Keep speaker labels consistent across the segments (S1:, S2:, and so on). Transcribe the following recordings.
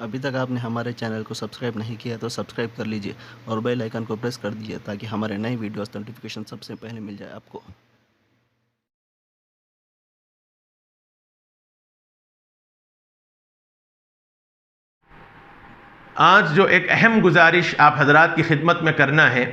S1: अभी तक आपने हमारे चैनल को सब्सक्राइब नहीं किया तो सब्सक्राइब कर लीजिए और बेल आइकन को प्रेस कर दीजिए ताकि हमारे नए वीडियोस नोटिफिकेशन सबसे पहले मिल जाए आपको।
S2: आज जो एक अहम गुजारिश आप हजरात की खिदमत में करना है,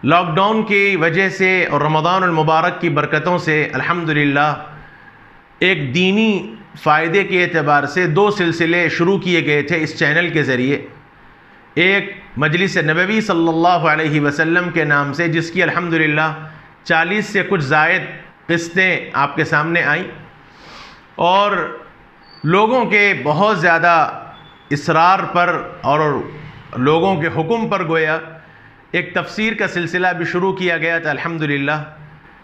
S2: लॉकडाउन की वजह से और रमज़ानुल मुबारक की बरकतों से अल्हम्दुलिल्लाह एक दीनी फ़ायदे के एतबार से दो सिलसिले शुरू किए गए थे इस चैनल के ज़रिए। एक मजलिस नबवी सल्लल्लाहु अलैहि वसल्लम के नाम से, जिसकी अल्हम्दुलिल्लाह 40 से कुछ ज़ायद किस्तें आपके सामने आई और लोगों के बहुत ज़्यादा इसरार पर और लोगों के हुक्म पर गोया एक तफसीर का सिलसिला भी शुरू किया गया था। अल्हम्दुलिल्लाह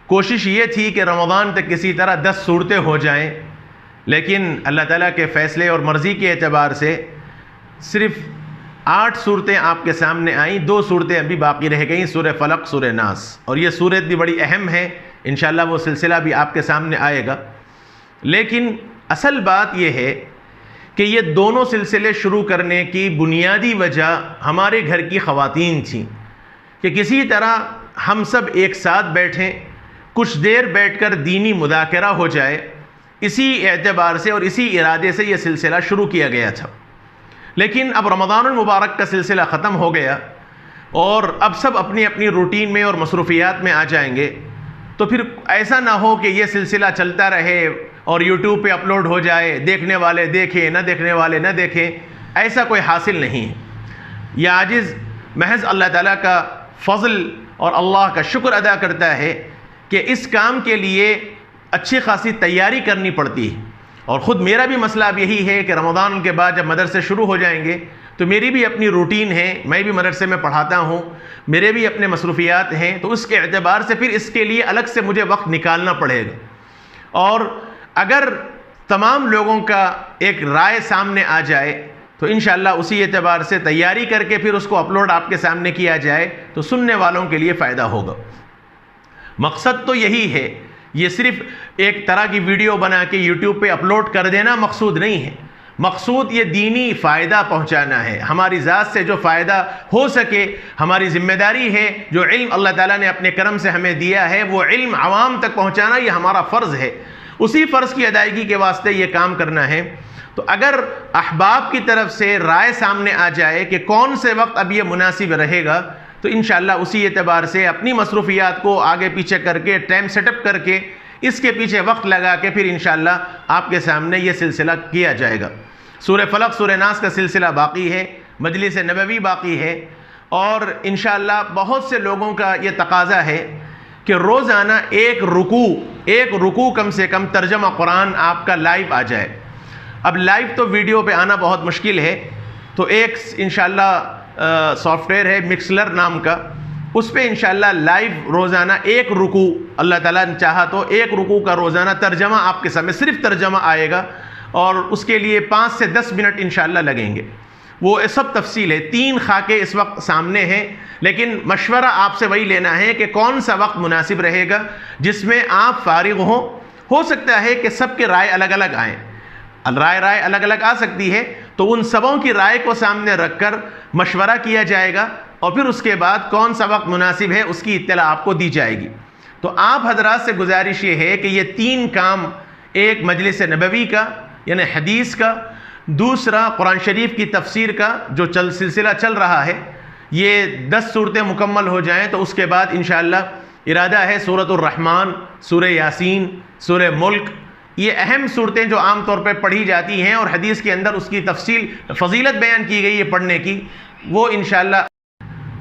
S2: कोशिश ये थी कि रमज़ान तक किसी तरह 10 सूरतें हो जाएं, लेकिन अल्लाह ताला के फ़ैसले और मर्ज़ी के एतबार से सिर्फ़ 8 सूरतें आपके सामने आईं। 2 सूरतें अभी बाकी रह गईं, सूरह फलक, सूरह नास, और ये सूरत भी बड़ी अहम है। इंशाअल्लाह वो सिलसिला भी आपके सामने आएगा। लेकिन असल बात यह है कि ये दोनों सिलसिले शुरू करने की बुनियादी वजह हमारे घर की ख़वातीन थीं कि किसी तरह हम सब एक साथ बैठें, कुछ देर बैठकर दीनी मुज़ाकरा हो जाए। इसी एतबार से और इसी इरादे से ये सिलसिला शुरू किया गया था। लेकिन अब रमज़ानुल मुबारक का सिलसिला ख़त्म हो गया और अब सब अपनी अपनी रूटीन में और मसरूफ़ियात में आ जाएंगे, तो फिर ऐसा ना हो कि ये सिलसिला चलता रहे और यूट्यूब पे अपलोड हो जाए, देखने वाले देखें, न देखने वाले न देखें, ऐसा कोई हासिल नहीं है। यह आजिज़ महज अल्लाह ताला का फ़ज़ल और अल्लाह का शुक्र अदा करता है कि इस काम के लिए अच्छी खासी तैयारी करनी पड़ती है। और ख़ुद मेरा भी मसला अब यही है कि रमज़ान के बाद जब मदरसे शुरू हो जाएंगे तो मेरी भी अपनी रूटीन है, मैं भी मदरसे में पढ़ाता हूँ, मेरे भी अपने मसरूफ़ियात हैं, तो उसके एतबार से फिर इसके लिए अलग से मुझे वक्त निकालना पड़ेगा। और अगर तमाम लोगों का एक राय सामने आ जाए तो इंशाअल्लाह उसी एतबार से तैयारी करके फिर उसको अपलोड आपके सामने किया जाए तो सुनने वालों के लिए फ़ायदा होगा। मकसद तो यही है, ये सिर्फ़ एक तरह की वीडियो बना के यूट्यूब पे अपलोड कर देना मकसूद नहीं है। मकसूद ये दीनी फ़ायदा पहुँचाना है, हमारी ज़ात से जो फ़ायदा हो सके। हमारी ज़िम्मेदारी है, जो इल्म अल्लाह ताला ने अपने करम से हमें दिया है वो इल्म आवाम तक पहुँचाना, ये हमारा फ़र्ज़ है। उसी फ़र्ज़ की अदायगी के वास्ते ये काम करना है। तो अगर अहबाब की तरफ से राय सामने आ जाए कि कौन से वक्त अब ये मुनासिब रहेगा, तो इंशाअल्लाह उसी एतबार से अपनी मसरूफ़ियात को आगे पीछे करके, टाइम सेटअप करके, इसके पीछे वक्त लगा के फिर इंशाअल्लाह आपके सामने ये सिलसिला किया जाएगा। सूरह फलक, सूरह नास का सिलसिला बाकी है, मजलिस नबवी बाकी है, और इंशाअल्लाह बहुत से लोगों का ये तकाज़ा है कि रोज़ाना एक रुकू कम से कम तर्जमा कुरान आपका लाइव आ जाए। अब लाइव तो वीडियो पे आना बहुत मुश्किल है, तो एक इंशाअल्लाह सॉफ्टवेयर है मिक्सलर नाम का, उस पर इंशाअल्लाह लाइव रोज़ाना एक रुकू, अल्लाह ताला ने चाहा तो एक रुकू का रोज़ाना तर्जमा आपके सामने, सिर्फ तर्जमा आएगा और उसके लिए 5 से 10 मिनट इंशाअल्लाह लगेंगे। वो सब तफसील है, 3 खाके इस वक्त सामने हैं, लेकिन मशवरा आपसे वही लेना है कि कौन सा वक्त मुनासिब रहेगा जिसमें आप फारिग हों। हो सकता है कि सबके राय अलग अलग आएँ, राय अलग अलग आ सकती है, तो उन सबों की राय को सामने रखकर मशवरा किया जाएगा और फिर उसके बाद कौन सा वक्त मुनासिब है उसकी इत्तला आपको दी जाएगी। तो आप हजरात से गुजारिश ये है कि ये 3 काम, एक मजलिस नबवी का यानी हदीस का, दूसरा कुरान शरीफ की तफसीर का जो सिलसिला चल रहा है, ये 10 सूरतें मुकम्मल हो जाएं तो उसके बाद इंशाअल्लाह इरादा है सूरतुर रहमान, सूरह यासीन, सूरह मुल्क, ये अहम सूरतें जो आम तौर पर पढ़ी जाती हैं और हदीस के अंदर उसकी तफसील फजीलत बयान की गई है पढ़ने की, वो इंशाअल्लाह।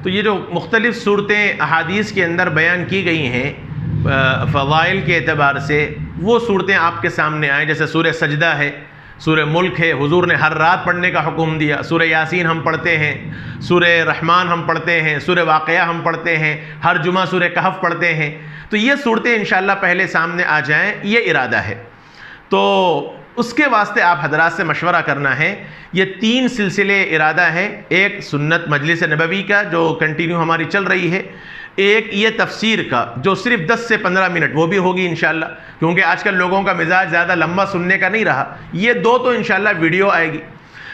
S2: तो ये जो मुख्तलिफ़ सूरतें अहादीस के अंदर बयान की गई हैं फ़ज़ाइल के एतबार से, वो सूरतें आपके सामने आएँ। जैसे सूरह सजदा है, सूरह मुल्क है, हुजूर ने हर रात पढ़ने का हुक्म दिया, सूरह यासीन हम पढ़ते हैं, सूरह रहमान हम पढ़ते हैं, सूरह वाक़या हम पढ़ते हैं, हर जुमा सूरह कहफ पढ़ते हैं। तो ये सूरतें इंशाअल्लाह पहले सामने आ जाएँ, ये इरादा है। तो उसके वास्ते आप हजरात से मशवरा करना है। ये 3 सिलसिले इरादा है, एक सुन्नत मजलिस नबवी का जो कंटिन्यू हमारी चल रही है, एक ये तफसीर का जो सिर्फ 10 से 15 मिनट, वो भी होगी इंशाअल्लाह, क्योंकि आजकल लोगों का मिजाज ज़्यादा लंबा सुनने का नहीं रहा। ये 2 तो इंशाअल्लाह वीडियो आएगी।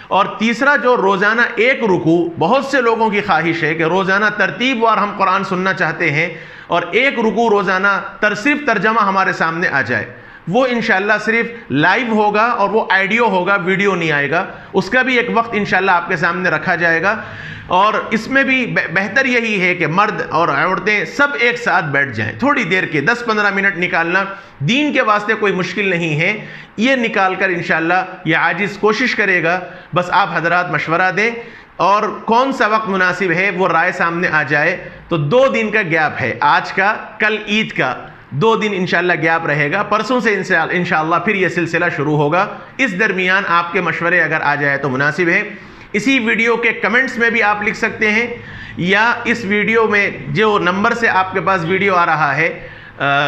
S2: और तीसरा जो रोज़ाना एक रुकू, बहुत से लोगों की ख्वाहिश है कि रोज़ाना तरतीबवार हम कुरान सुनना चाहते हैं और एक रुकू रोज़ाना सिर्फ तर्जमा हमारे सामने आ जाए, वो इंशाल्लाह सिर्फ लाइव होगा और वो ऑडियो होगा, वीडियो नहीं आएगा। उसका भी एक वक्त इंशाल्लाह आपके सामने रखा जाएगा। और इसमें भी बेहतर यही है कि मर्द और औरतें सब एक साथ बैठ जाएं, थोड़ी देर के 10-15 मिनट निकालना दीन के वास्ते कोई मुश्किल नहीं है। ये निकाल कर इंशाल्लाह ये आजिज़ कोशिश करेगा, बस आप हजरात मशवरा दें और कौन सा वक्त मुनासिब है वो राय सामने आ जाए। तो 2 दिन का गैप है, आज का, कल ईद का, 2 दिन इंशाल्लाह गैप रहेगा। परसों से इंशाल्लाह फिर यह सिलसिला शुरू होगा। इस दरमियान आपके मशवरे अगर आ जाए तो मुनासिब है। इसी वीडियो के कमेंट्स में भी आप लिख सकते हैं, या इस वीडियो में जो नंबर से आपके पास वीडियो आ रहा है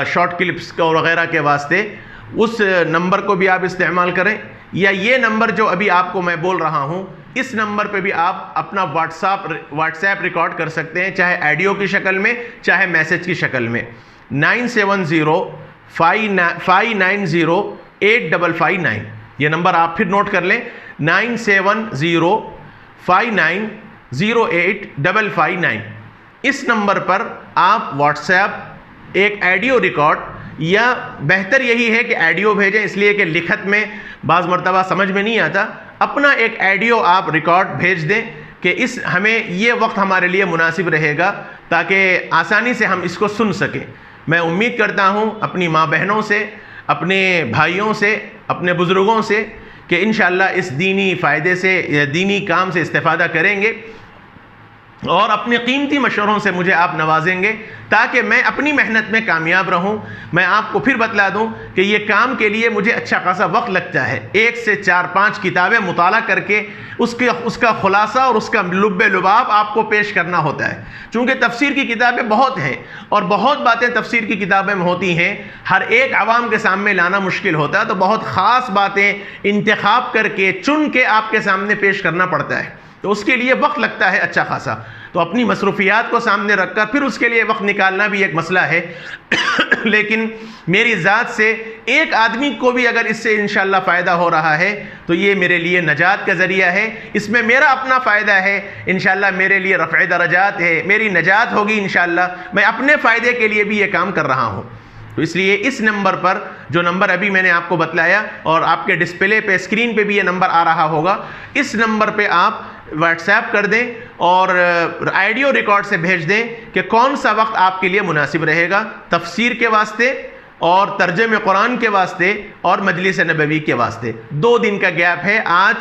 S2: शॉर्ट क्लिप्स को वगैरह के वास्ते, उस नंबर को भी आप इस्तेमाल करें, या ये नंबर जो अभी आपको मैं बोल रहा हूँ, इस नंबर पे भी आप अपना व्हाट्सएप रिकॉर्ड कर सकते हैं, चाहे ऑडियो की शक्ल में चाहे मैसेज की शक्ल में। 9705908559 ये नंबर आप फिर नोट कर लें, 9705908559। इस नंबर पर आप व्हाट्सएप एक ऑडियो रिकॉर्ड, या बेहतर यही है कि ऑडियो भेजें, इसलिए कि लिखत में बाज़ मरतबा समझ में नहीं आता, अपना एक ऑडियो आप रिकॉर्ड भेज दें कि हमें ये वक्त हमारे लिए मुनासिब रहेगा ताकि आसानी से हम इसको सुन सकें। मैं उम्मीद करता हूँ अपनी माँ बहनों से, अपने भाइयों से, अपने बुज़ुर्गों से कि इंशाअल्लाह इस दीनी फ़ायदे से या दीनी काम से इस्तेफ़ादा करेंगे और अपने कीमती मशवरों से मुझे आप नवाजेंगे ताकि मैं अपनी मेहनत में कामयाब रहूं। मैं आपको फिर बतला दूं कि ये काम के लिए मुझे अच्छा खासा वक्त लगता है। 1 से 4-5 किताबें मुताला करके उसका खुलासा और उसका लुब्बे लुबाब आपको पेश करना होता है। चूँकि तफसीर की किताबें बहुत हैं और बहुत बातें तफसीर की किताबें में होती हैं, हर एक आवाम के सामने लाना मुश्किल होता है, तो बहुत ख़ास बातें इंतखाब करके चुन के आपके सामने पेश करना पड़ता है, तो उसके लिए वक्त लगता है अच्छा खासा। तो अपनी मसरूफियात को सामने रखकर फिर उसके लिए वक्त निकालना भी एक मसला है। लेकिन मेरी ज़ात से एक आदमी को भी अगर इससे इंशाअल्लाह फ़ायदा हो रहा है तो ये मेरे लिए नजात का ज़रिया है। इसमें मेरा अपना फ़ायदा है, इंशाअल्लाह मेरे लिए रफ़े दरजात है, मेरी नजात होगी इंशाअल्लाह। मैं अपने फ़ायदे के लिए भी ये काम कर रहा हूँ। तो इसलिए इस नंबर पर, जो नंबर अभी मैंने आपको बतलाया और आपके डिस्प्ले पे, स्क्रीन पे भी ये नंबर आ रहा होगा, इस नंबर पे आप व्हाट्सएप कर दें और ऑडियो रिकॉर्ड से भेज दें कि कौन सा वक्त आपके लिए मुनासिब रहेगा तफसीर के वास्ते और तर्जुमे कुरान के वास्ते और मजलिस नबवी के वास्ते। 2 दिन का गैप है, आज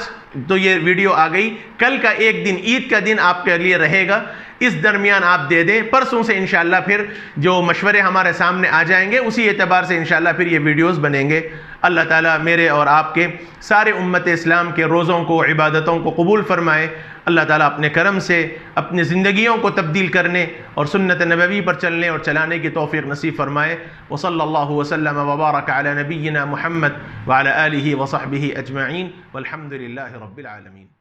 S2: तो ये वीडियो आ गई, कल का एक दिन ईद का दिन आपके लिए रहेगा, इस दरमियान आप दे दें। परसों से इंशाअल्लाह फिर जो मशवरे हमारे सामने आ जाएंगे उसी एतबार से इंशाअल्लाह फिर ये वीडियोस बनेंगे। अल्लाह ताला मेरे और आपके सारे उम्मत इस्लाम के रोज़ों को, इबादतों को कबूल फरमाए। अल्लाह ताला अपने करम से अपनी ज़िंदगियों को तब्दील करने और सुन्नत नबवी पर चलने और चलाने की तौफ़ीक़ नसीब फरमाए। व सल्लल्लाहु वसल्लम व बारक अला नबिय्यिना मुहम्मद व अला आलिहि व सहबिहि अजमईन वल्हम्दुलिल्लाहि रब्बिल आलमीन।